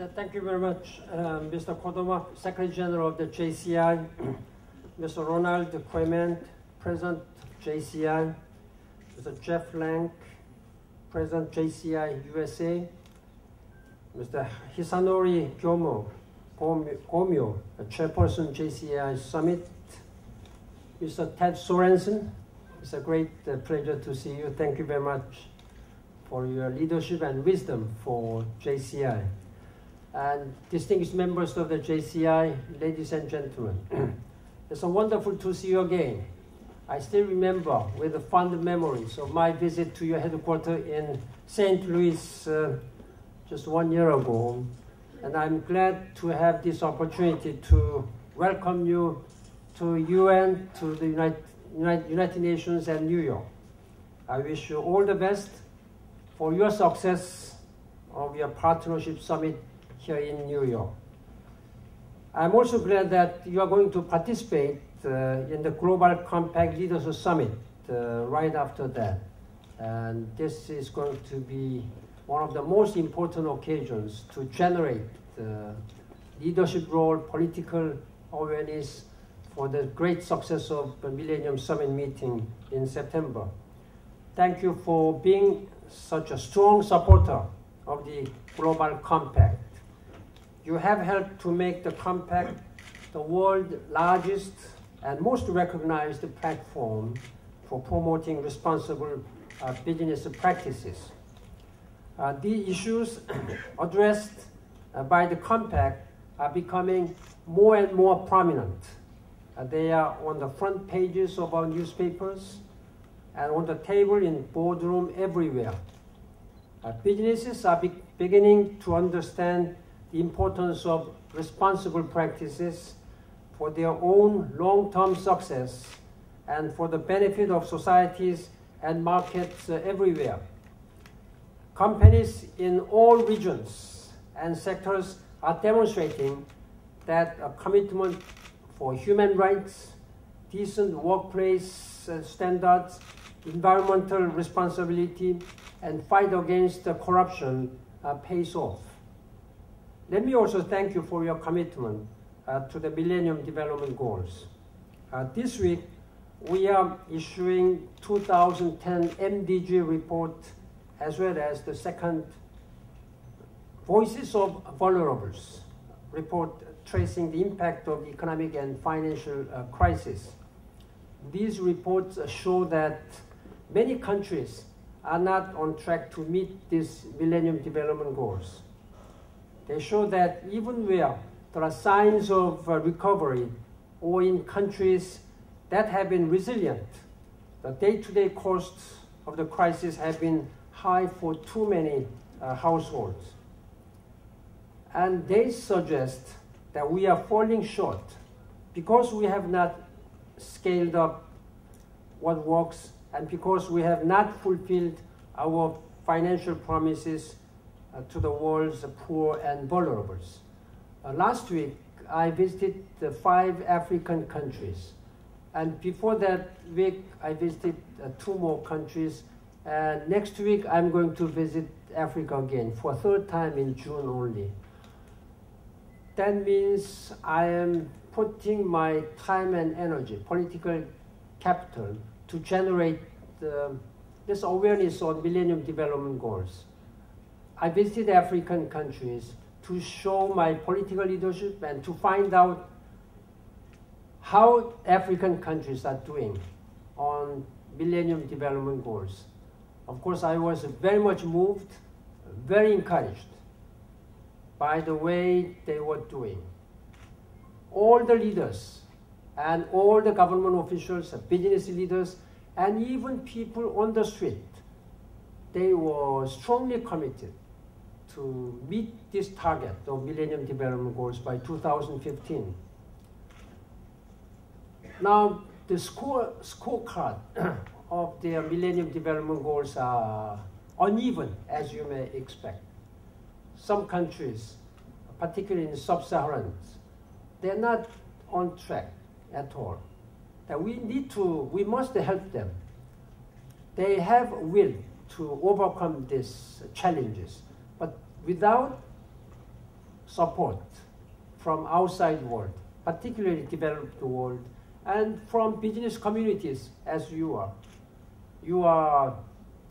Thank you very much, Mr. Kodoma, Secretary General of the JCI, Mr. Ronald Quement, President of JCI, Mr. Jeff Lang, President JCI USA, Mr. Hisanori Gomyo, Chairperson JCI Summit, Mr. Ted Sorensen. It's a great pleasure to see you. Thank you very much for your leadership and wisdom for JCI. And distinguished members of the JCI, ladies and gentlemen, it's wonderful to see you again. I still remember with fond memories of my visit to your headquarters in St. Louis just 1 year ago. And I'm glad to have this opportunity to welcome you to UN, to the United Nations and New York. I wish you all the best for your success of your partnership summit here in New York. I'm also glad that you are going to participate in the Global Compact Leaders Summit right after that. And this is going to be one of the most important occasions to generate leadership role, political awareness for the great success of the Millennium Summit meeting in September. Thank you for being such a strong supporter of the Global Compact. You have helped to make the Compact the world's largest and most recognized platform for promoting responsible business practices. The issues addressed by the Compact are becoming more and more prominent. They are on the front pages of our newspapers and on the table in boardroom everywhere. Businesses are beginning to understand the importance of responsible practices for their own long-term success and for the benefit of societies and markets everywhere. Companies in all regions and sectors are demonstrating that a commitment for human rights, decent workplace standards, environmental responsibility, and fight against corruption pays off. Let me also thank you for your commitment to the Millennium Development Goals. This week, we are issuing 2010 MDG report as well as the second Voices of Vulnerables report tracing the impact of the economic and financial crisis. These reports show that many countries are not on track to meet these Millennium Development Goals. They show that even where there are signs of recovery or in countries that have been resilient, the day-to-day costs of the crisis have been high for too many households. And they suggest that we are falling short because we have not scaled up what works and because we have not fulfilled our financial promises to the world's poor and vulnerables. Last week, I visited 5 African countries. And before that week, I visited 2 more countries. And next week, I'm going to visit Africa again for a 3rd time in June only. That means I am putting my time and energy, political capital, to generate this awareness on Millennium Development Goals. I visited African countries to show my political leadership and to find out how African countries are doing on Millennium Development Goals. Of course, I was very much moved, very encouraged by the way they were doing. All the leaders and all the government officials, business leaders, and even people on the street, they were strongly committed to meet this target of Millennium Development Goals by 2015. Now, the scorecard of the Millennium Development Goals are uneven, as you may expect. Some countries, particularly in sub-Saharan, they're not on track at all. That we must help them. They have will to overcome these challenges, but without support from outside world, particularly developed world, and from business communities as you are. You are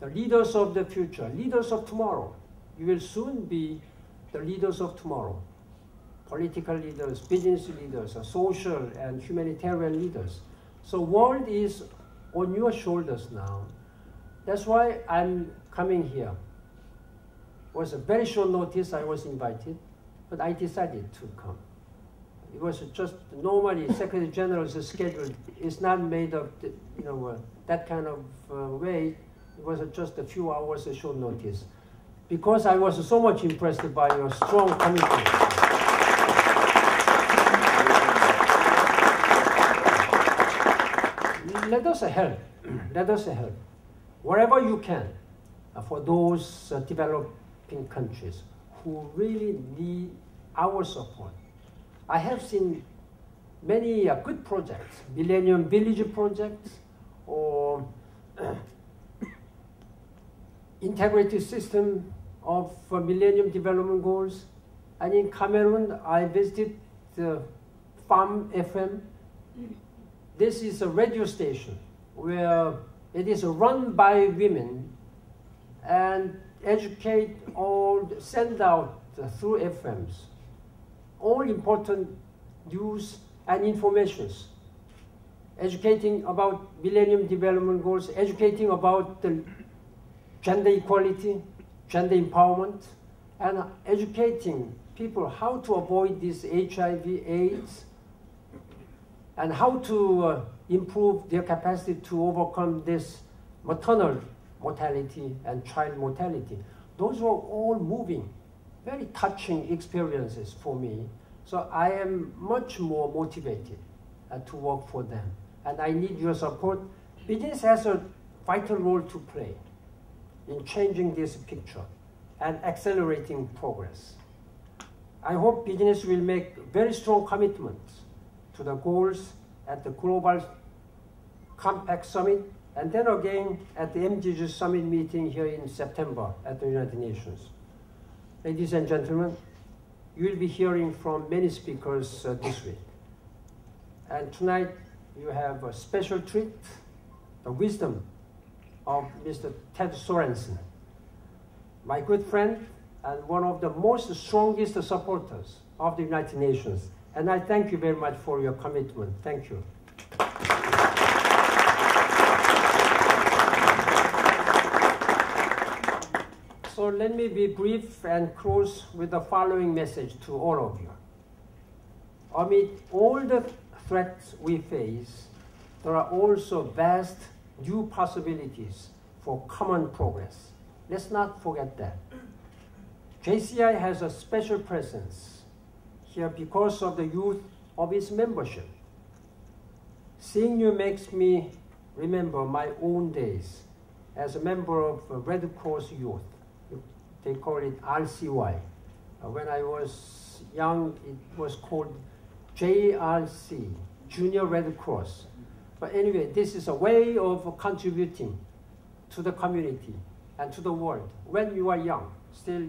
the leaders of the future, leaders of tomorrow. You will soon be the leaders of tomorrow. Political leaders, business leaders, social and humanitarian leaders. So world is on your shoulders now. That's why I'm coming here. It was a very short notice I was invited, but I decided to come. It was just normally Secretary General's schedule is not made of that kind of way. It was just a few hours a short notice. Because I was so much impressed by your strong commitment. Let us help. Let us help. Wherever you can, for those developing countries who really need our support. I have seen many good projects, Millennium Village projects, or integrated system of Millennium Development Goals. And in Cameroon, I visited the Farm FM. This is a radio station where it is run by women and educate or send out through FMs all important news and informations, educating about Millennium Development Goals, educating about the gender equality, gender empowerment, and educating people how to avoid this HIV/AIDS and how to improve their capacity to overcome this maternal mortality and child mortality. Those were all moving, very touching experiences for me. So I am much more motivated to work for them. And I need your support. Business has a vital role to play in changing this picture and accelerating progress. I hope business will make very strong commitments to the goals at the Global Compact Summit, and then again at the MDG Summit meeting here in September at the United Nations. Ladies and gentlemen, you will be hearing from many speakers this week. And tonight you have a special treat, the wisdom of Mr. Ted Sorensen, my good friend and one of the most strongest supporters of the United Nations. And I thank you very much for your commitment. Thank you. So let me be brief and close with the following message to all of you. Amid all the threats we face, there are also vast new possibilities for common progress. Let's not forget that. JCI has a special presence here because of the youth of its membership. Seeing you makes me remember my own days as a member of Red Cross Youth. They call it RCY. When I was young, it was called JRC, Junior Red Cross. But anyway, this is a way of contributing to the community and to the world. When you are young, still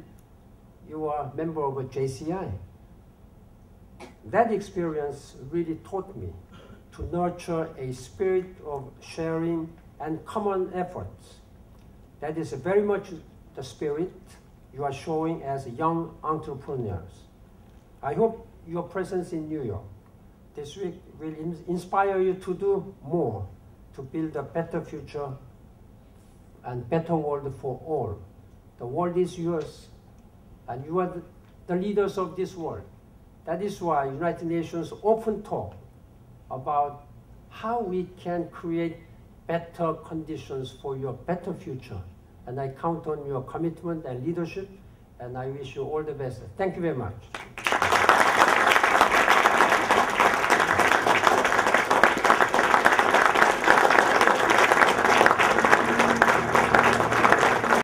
you are a member of a JCI. That experience really taught me to nurture a spirit of sharing and common efforts. That is very much the spirit you are showing as young entrepreneurs. I hope your presence in New York this week will inspire you to do more to build a better future and better world for all. The world is yours, and you are the leaders of this world. That is why United Nations often talk about how we can create better conditions for your better future. And I count on your commitment and leadership, and I wish you all the best. Thank you very much.